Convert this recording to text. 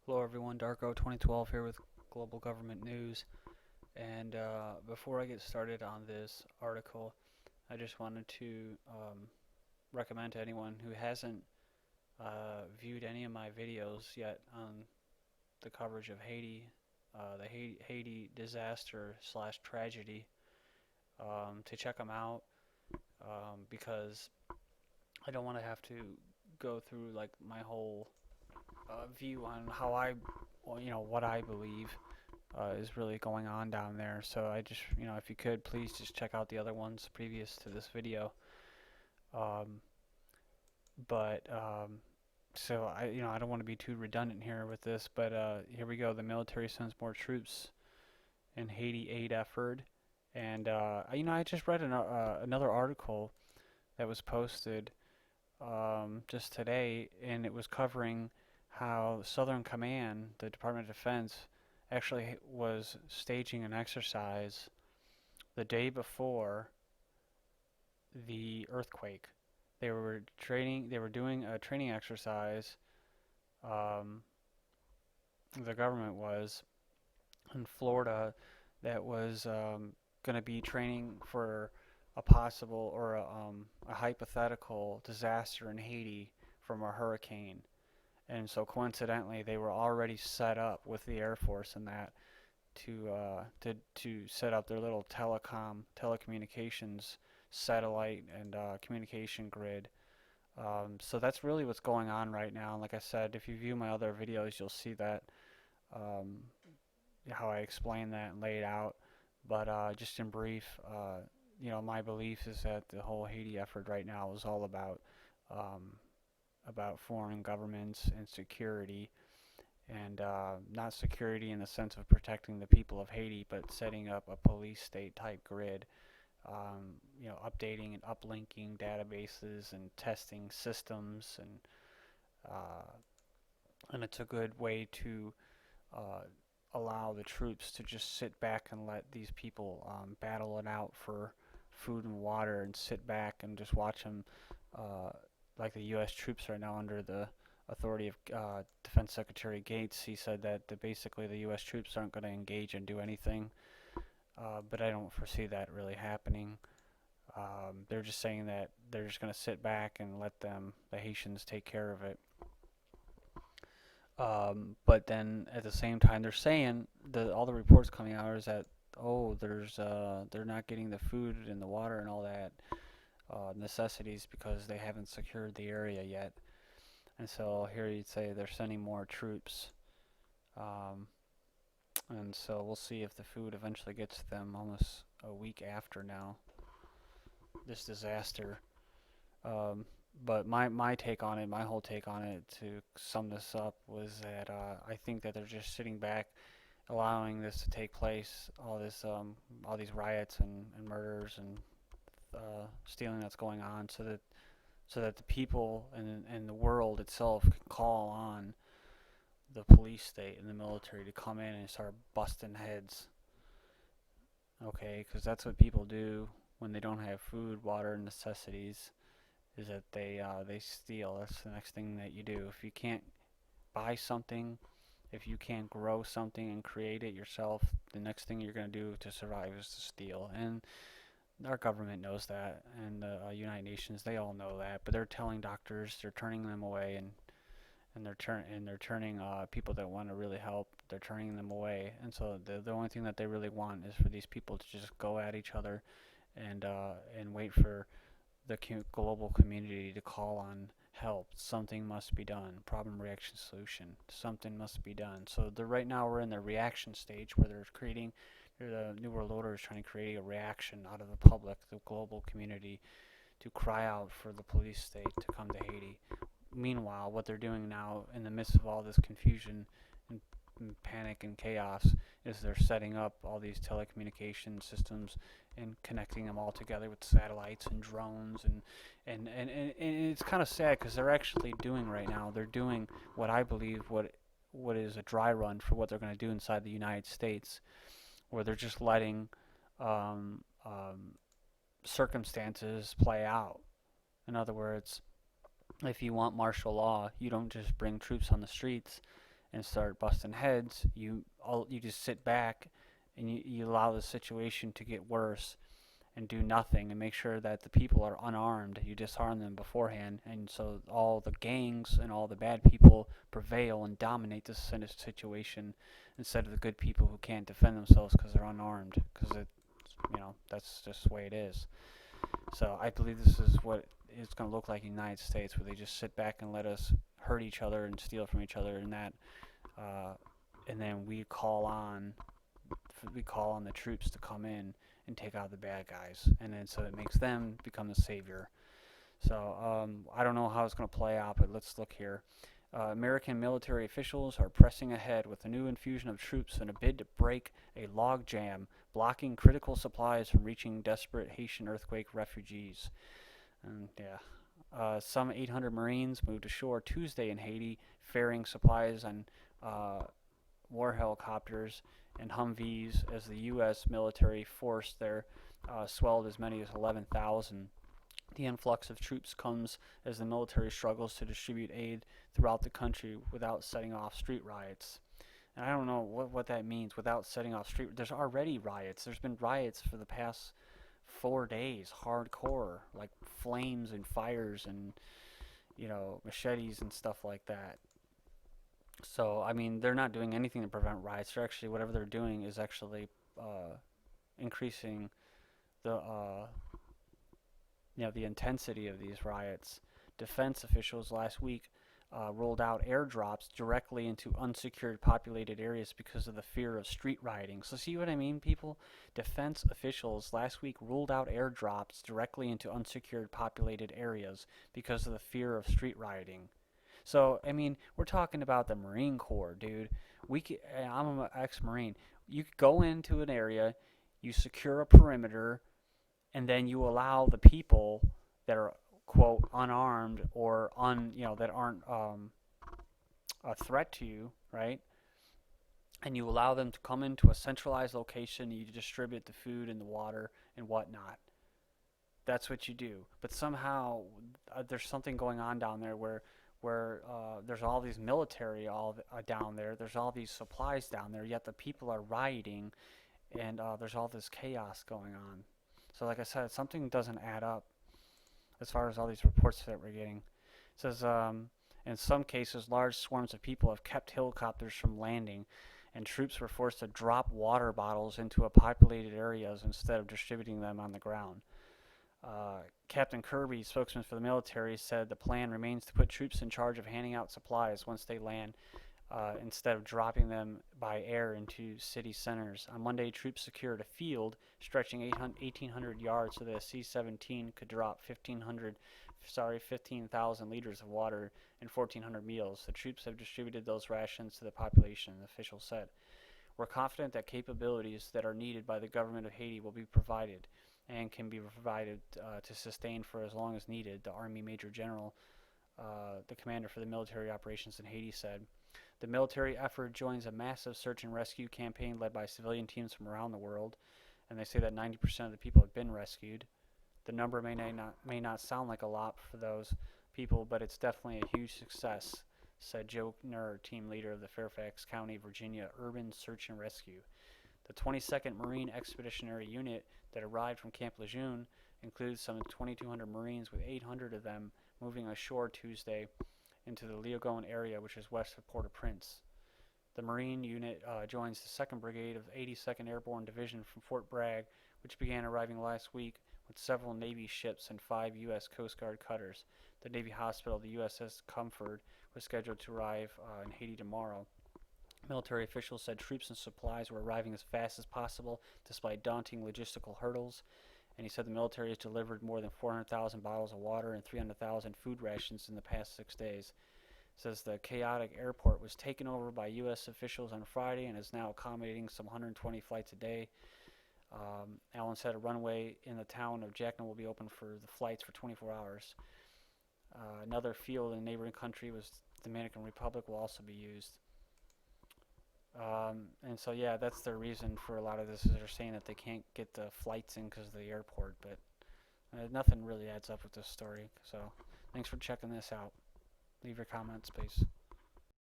Hello everyone, Darko 2012 here with Global Government News. And before I get started on this article, I just wanted to recommend to anyone who hasn't viewed any of my videos yet on the coverage of Haiti, the Haiti disaster slash tragedy, to check them out because I don't want to have to go through like my whole view on how what I believe is really going on down there. So I just, if you could, please just check out the other ones previous to this video. Um, but so I don't want to be too redundant here with this, but here we go. The military sends more troops in Haiti aid effort, and I just read another article that was posted just today, and it was covering how Southern Command, the Department of Defense, actually was staging an exercise the day before the earthquake. They were doing a training exercise. Um, the government was in Florida that was going to be training for a possible or a hypothetical disaster in Haiti from a hurricane. And so coincidentally, they were already set up with the Air Force and that to set up their little telecommunications satellite and communication grid. So that's really what's going on right now. And like I said, if you view my other videos, you'll see that um, how I explain that and lay it out. But just in brief, my belief is that the whole Haiti effort right now is all um, about foreign governments and security, and not security in the sense of protecting the people of Haiti, but setting up a police state type grid, updating and uplinking databases and testing systems, uh, and it's a good way to uh, allow the troops to just sit back and let these people battle it out for food and water and sit back and just watch them, uh, like the U.S. troops right now under the authority of Defense Secretary Gates. He said that basically the U.S. troops aren't going to engage and do anything, but I don't foresee that really happening. They're just saying that they're just going to sit back and let the Haitians, take care of it. But then at the same time, they're saying all the reports coming out is that they're not getting the food and the water and all that necessities because they haven't secured the area yet. And so here you'd say they're sending more troops. Um, and so we'll see if the food eventually gets to them almost a week after now this disaster. Um, but my take on it, my whole take on it, to sum this up, was that I think that they're just sitting back, allowing this to take place, all these riots and murders and stealing that's going on, so that the people and the world itself can call on the police state and the military to come in and start busting heads. Okay, because that's what people do when they don't have food, water, and necessities. Is that they steal. That's the next thing that you do. If you can't buy something, if you can't grow something and create it yourself, the next thing you're gonna do to survive is to steal. And our government knows that, and the United Nations, they all know that. But they're telling doctors, they're turning them away, and they're turning people that want to really help, they're turning them away. And so the only thing that they really want is for these people to just go at each other and wait for the global community to call on help. Something must be done. Problem, reaction, solution. Something must be done. So right now we're in the reaction stage where the New World Order is trying to create a reaction out of the public, the global community, to cry out for the police state to come to Haiti. Meanwhile, what they're doing now, in the midst of all this confusion and panic and chaos, is they're setting up all these telecommunication systems and connecting them all together with satellites and drones, and it's kind of sad because they're actually doing right now, they're doing what I believe what is a dry run for what they're going to do inside the United States, where they're just letting um, um, circumstances play out. In other words, if you want martial law, you don't just bring troops on the streets and start busting heads, you just sit back and you allow the situation to get worse and do nothing and make sure that the people are unarmed. You disarm them beforehand, and so all the gangs and all the bad people prevail and dominate this situation instead of the good people who can't defend themselves because they're unarmed. Because that's just the way it is. So I believe this is what it's going to look like in the United States, where they just sit back and let us hurt each other and steal from each other, uh, and then we call on the troops to come in and take out the bad guys, and then so it makes them become the savior. So I don't know how it's going to play out, but let's look here. American military officials are pressing ahead with a new infusion of troops in a bid to break a logjam, blocking critical supplies from reaching desperate Haitian earthquake refugees. And some 800 Marines moved ashore Tuesday in Haiti, ferrying supplies on war helicopters and Humvees as the U.S. military force there swelled as many as 11,000. The influx of troops comes as the military struggles to distribute aid throughout the country without setting off street riots. And I don't know what that means, without setting off street. There's already riots. There's been riots for the past 4 days, hardcore, like flames and fires and machetes and stuff like that. So I mean, they're not doing anything to prevent riots. They're actually whatever they're doing is actually increasing the the intensity of these riots. Defense officials last week rolled out airdrops directly into unsecured populated areas because of the fear of street rioting. So see what I mean, people? Defense officials last week ruled out airdrops directly into unsecured populated areas because of the fear of street rioting. So, I mean, we're talking about the Marine Corps, dude. I'm an ex-Marine. You could go into an area, you secure a perimeter, and then you allow the people that are quote unarmed or that aren't a threat to you, right? And you allow them to come into a centralized location. You distribute the food and the water and whatnot. That's what you do. But somehow there's something going on down there where there's all these military down there. There's all these supplies down there. Yet the people are rioting, and there's all this chaos going on. So like I said, something doesn't add up as far as all these reports that we're getting. It says in some cases, large swarms of people have kept helicopters from landing, and troops were forced to drop water bottles into populated areas instead of distributing them on the ground. Captain Kirby, spokesman for the military, said the plan remains to put troops in charge of handing out supplies once they land, instead of dropping them by air into city centers. On Monday, troops secured a field stretching 1,800 yards so that a C-17 could drop 15,000 liters of water and 1,400 meals. The troops have distributed those rations to the population, the official said. We're confident that capabilities that are needed by the government of Haiti will be provided and can be provided to sustain for as long as needed, the Army Major General, the commander for the military operations in Haiti, said. The military effort joins a massive search and rescue campaign led by civilian teams from around the world, and they say that 90% of the people have been rescued. The number may not sound like a lot for those people, but it's definitely a huge success, said Joe Nur, team leader of the Fairfax County, Virginia Urban Search and Rescue. The 22nd Marine Expeditionary Unit that arrived from Camp Lejeune includes some 2,200 Marines, with 800 of them moving ashore Tuesday into the Leogone area, which is west of Port-au-Prince. The Marine unit joins the 2nd Brigade of the 82nd Airborne Division from Fort Bragg, which began arriving last week with several Navy ships and 5 U.S. Coast Guard cutters. The Navy hospital, the USS Comfort, was scheduled to arrive in Haiti tomorrow. Military officials said troops and supplies were arriving as fast as possible despite daunting logistical hurdles, and he said the military has delivered more than 400,000 bottles of water and 300,000 food rations in the past 6 days. Says the chaotic airport was taken over by U.S. officials on Friday and is now accommodating some 120 flights a day. Allen said a runway in the town of Jackson will be open for the flights for 24 hours. Another field in the neighboring country was the Dominican Republic will also be used. And so, yeah, that's their reason for a lot of this, is they're saying that they can't get the flights in because of the airport, but nothing really adds up with this story. So thanks for checking this out. Leave your comments, please.